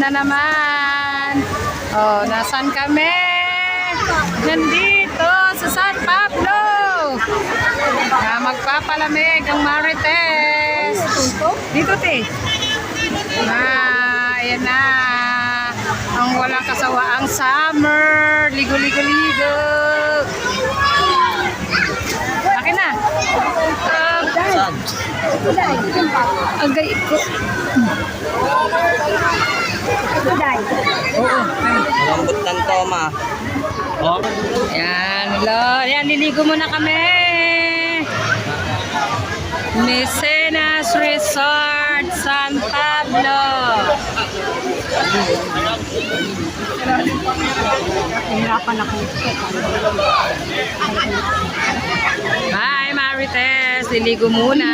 na naman. Oh, nasaan kami? Nandito sa San Pablo. Magpapalamig ang Marites. Dito, te. Ayan na. Ang walang kasawaang summer. Ligo-ligo-ligo. Akin na. Agay ko. Oo. Malambot ng toma. Yan, lo. Yan, liligo muna kami. Misenas Resort, San Pablo. Hirapan ako. Hi, Marites. Liligo muna.